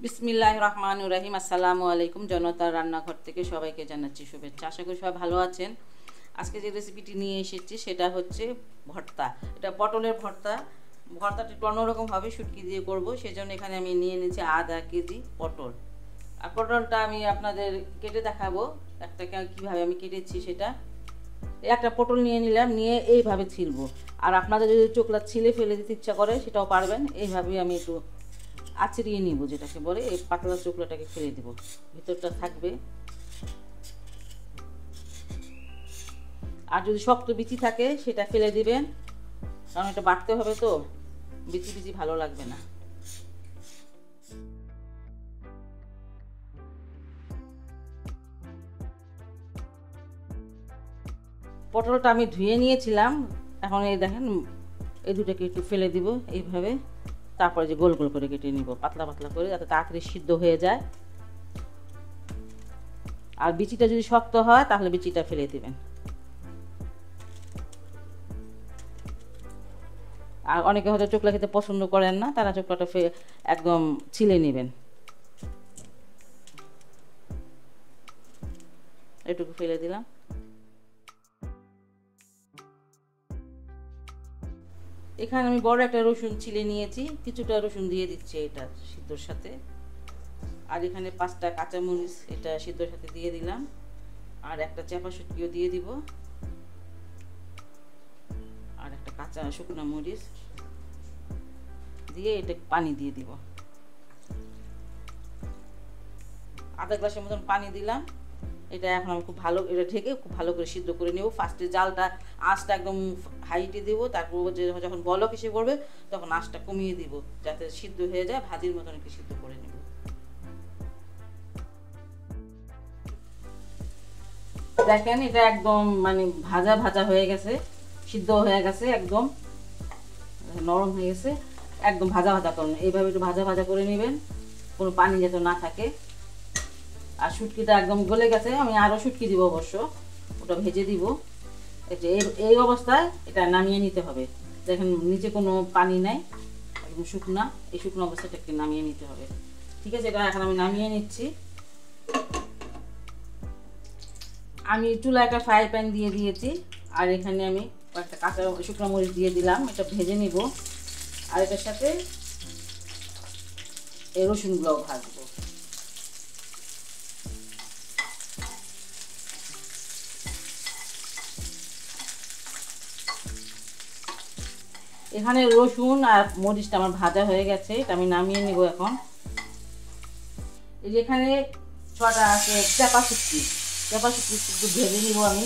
বিসমিল্লাহির রহমানির রহিম। আসসালামু আলাইকুম। জনতার রান্নাঘর থেকে সবাইকে জানাচ্ছি শুভেচ্ছা। আশা করি সবাই ভালো আছেন। আজকে যে রেসিপিটি নিয়ে এসেছি সেটা হচ্ছে ভর্তা। এটা পটলের ভর্তা। ভর্তাটা একটু অন্যরকমভাবে শুটকি দিয়ে করব, সেজন্য এখানে আমি নিয়ে নিয়েছি আধা কেজি পটল। আর পটলটা আমি আপনাদের কেটে দেখাবো একটা কীভাবে আমি কেটেছি সেটা। একটা পটল নিয়ে নিলাম, নিয়ে এইভাবে ছিলবো। আর আপনাদের যদি চোখলা ছিলে ফেলে দিতে ইচ্ছা করে সেটাও পারবেন। এইভাবেই আমি একটু আঁচড়িয়ে নিব, যেটাকে বলে এই পাতলা চোখলাটাকে ফেলে দিব, ভিতরটা থাকবে। আর যদি শক্ত বিচি থাকে সেটা ফেলে দিবেন, কারণ এটা বাটতে হবে তো, বিচি বিচি ভালো লাগবে না। পটলটা আমি ধুয়ে নিয়েছিলাম, এখন এই দেখেন এই দুটাকে একটু ফেলে দিব এইভাবে। তারপরে যে গোল গোল করে কেটে নিব, পাতলা পাতলা করে, যাতে তাড়াতাড়ি সিদ্ধ হয়ে যায়। আর বিচিটা যদি শক্ত হয় তাহলে বিচিটা ফেলে দিবেন। আর অনেকে হয়তো চোখলা খেতে পছন্দ করেন না, তারা চোখলাটা একদম ছিলে নেবেন। এটুকু ফেলে দিলাম। এখানে আমি বড় একটা রসুন ছিলে নিয়েছি, কিছুটা রসুন দিয়ে দিচ্ছি এটা সিদ্ধর সাথে। আর এখানে 5টা কাঁচামরিচ এটা সিদ্ধর সাথে দিয়ে দিলাম। আর একটা চাপা শুটকিও দিয়ে দিব, আর একটা কাঁচা শুকনো মরিচ দিয়ে এটা পানি দিয়ে দিব। আধা গ্লাসের মতন পানি দিলাম। এটা এখন আমি খুব ভালো এটা ঢেকে খুব ভালো করে সিদ্ধ করে নেব। ফার্স্টে জালটা আঁচটা একদম হাইটে দেব, তারপর যখন বলক এসে পড়বে তখন আঁচটা কমিয়ে দিব, যাতে সিদ্ধ হয়ে যায়, ভাজির মতন একটু সিদ্ধ করে নেব। দেখেন এটা একদম মানে ভাজা ভাজা হয়ে গেছে, সিদ্ধ হয়ে গেছে, একদম নরম হয়ে গেছে। একদম ভাজা ভাজা করুন, এইভাবে একটু ভাজা ভাজা করে নেবেন, কোনো পানি যাতে না থাকে। আর শুটকিটা একদম গলে গেছে, আমি আরও শুটকি দিব অবশ্য, ওটা ভেজে দিব। এই অবস্থায় এটা নামিয়ে নিতে হবে। দেখেন নিচে কোনো পানি নাই, একদম শুকনা। এই শুকনো অবস্থাটাকে নামিয়ে নিতে হবে। ঠিক আছে, এটা এখন আমি নামিয়ে নিচ্ছি। আমি চুলায় একটা ফ্রাই প্যান দিয়ে দিয়েছি, আর এখানে আমি একটা কাঁচা শুকনো মরিচ দিয়ে দিলাম, এটা ভেজে নিব। আর এটার সাথে এই রসুনগুলোও ভাজবো। এখানে রসুন আর মরিচটা আমার ভাজা হয়ে গেছে, এটা আমি নামিয়ে নিব এখন। এই যে এখানে 6টা আছে চাপা শুটকি, চাপা শুটকি একটু ভেজে নিব আমি।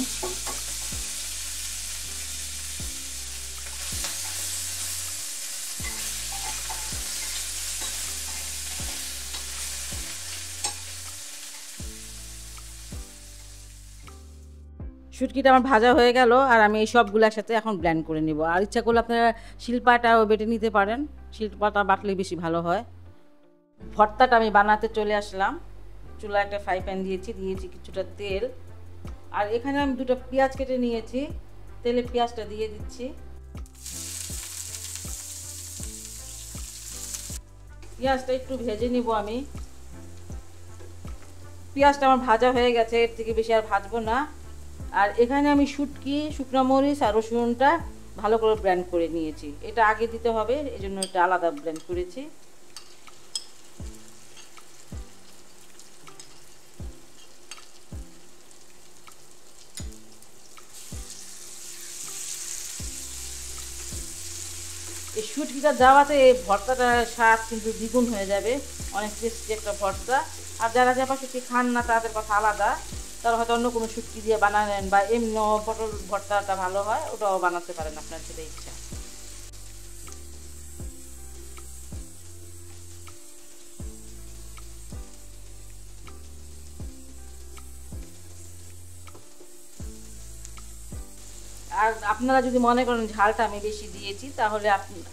শুটকিটা আমার ভাজা হয়ে গেল, আর আমি এই সবগুলো একসাথে এখন ব্লেন্ড করে নিব। আর ইচ্ছা করলে আপনারা শিলপাটাও বেটে নিতে পারেন, শিলপাটা বাটলে বেশি ভালো হয়। ভর্তাটা আমি বানাতে চলে আসলাম। চুলা একটা ফ্রাই প্যান দিয়েছি কিছুটা তেল। আর এখানে আমি 2টা পেঁয়াজ কেটে নিয়েছি, তেলে পেঁয়াজটা দিয়ে দিচ্ছি। পেঁয়াজটা একটু ভেজে নিব আমি। পেঁয়াজটা আমার ভাজা হয়ে গেছে, এর থেকে বেশি আর ভাজবো না। আর এখানে আমি শুটকি, শুকনো মরিচ আর রসুনটা ভালো করে ব্লেন্ড করে নিয়েছি। এটা আগে দিতে হবে, এই জন্য এটা আলাদা ব্লেন্ড করেছি। এই শুটকিটা দেওয়াতে এই ভর্তাটার স্বাদ কিন্তু দ্বিগুণ হয়ে যাবে, অনেক টেস্টি একটা ভর্তা। আর যারা চাপা শুটকি খান না তাদের কথা আলাদা, তারা হয়তো অন্য কোনো শুটকি দিয়ে বানালেন, বা এমনি পটল ভর্তাটা ভালো হয়, ওটাও বানাতে পারেন আপনার ছেলে ইচ্ছা। আর আপনারা যদি মনে করেন ঝালটা আমি বেশি দিয়েছি, তাহলে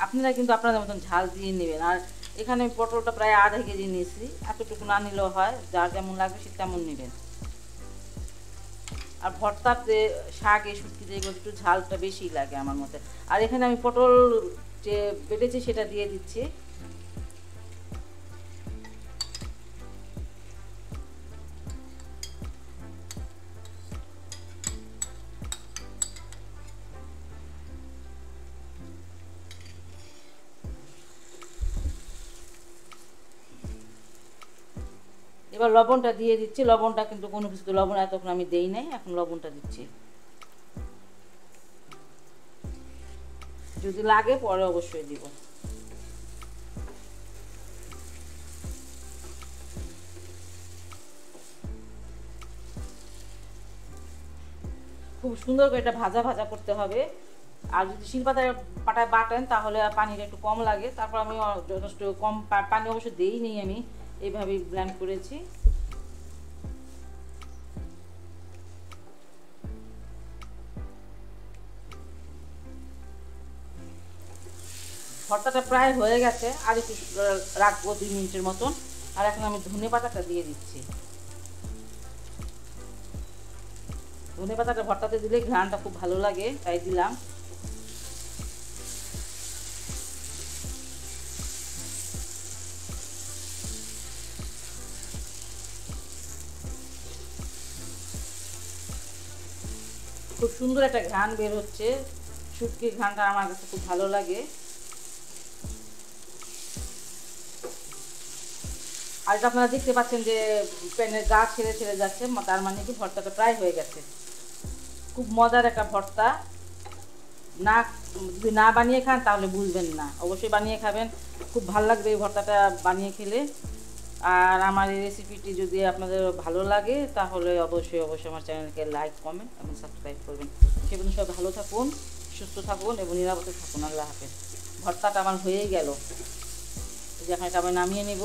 আপনারা কিন্তু আপনাদের মতন ঝাল দিয়ে নেবেন। আর এখানে পটলটা প্রায় আধা কেজি নিয়েছি, এতটুকু না নিলেও হয়, যার যেমন লাগবে সে তেমন নেবেন। আর ভর্তাতে শাকে শুটকিতে এগুলো একটু ঝালটা বেশি লাগে আমার মতে। আর এখানে আমি পটল যে বেটেছি সেটা দিয়ে দিচ্ছি। এবার লবণটা দিয়ে দিচ্ছি। লবণটা কিন্তু কোনো কিছুতে লবণ এতক্ষণ আমি দেই নাই, এখন লবণটা দিচ্ছি। যদি লাগে পরে অবশ্যই দিব। খুব সুন্দর করে এটা ভাজা ভাজা করতে হবে। আর যদি শিলপাতায় পাটায় বাটেন তাহলে পানিটা একটু কম লাগে। তারপর আমি যথেষ্ট কম পানি অবশ্য দিইনি, আমি এইভাবেই ব্লেন্ড করেছি। ভর্তাটা প্রায় হয়ে গেছে, আর একটু রাখবো 2 মিনিটের মতন। আর এখন আমি ধনে পাতাটা দিয়ে দিচ্ছি। ধনে পাতাটা ভর্তাতে দিলে ঘ্রাণটা খুব ভালো লাগে, তাই দিলাম। খুব সুন্দর একটা ঘ্রাণ বের হচ্ছে, শুটকির ঘ্রাণটা আমার কাছে খুব ভালো লাগে। আর এটা আপনারা দেখতে পাচ্ছেন যে প্যানের গা ছেড়ে ছেড়ে যাচ্ছে, তার মানে কি ভর্তাটা প্রায় হয়ে গেছে। খুব মজার একটা ভর্তা। না, যদি না বানিয়ে খান তাহলে বুঝবেন না, অবশ্যই বানিয়ে খাবেন, খুব ভালো লাগবে এই ভর্তাটা বানিয়ে খেলে। আর আমার এই রেসিপিটি যদি আপনাদের ভালো লাগে তাহলে অবশ্যই অবশ্যই আমার চ্যানেলকে লাইক, কমেন্ট এবং সাবস্ক্রাইব করবেন। সে পর্যন্ত সবাই ভালো থাকুন, সুস্থ থাকুন এবং নিরাপদে থাকুন। আল্লাহ হাফেজ। ভর্তাটা আমার হয়েই গেল, যে এখন এটা আমি নামিয়ে নেব।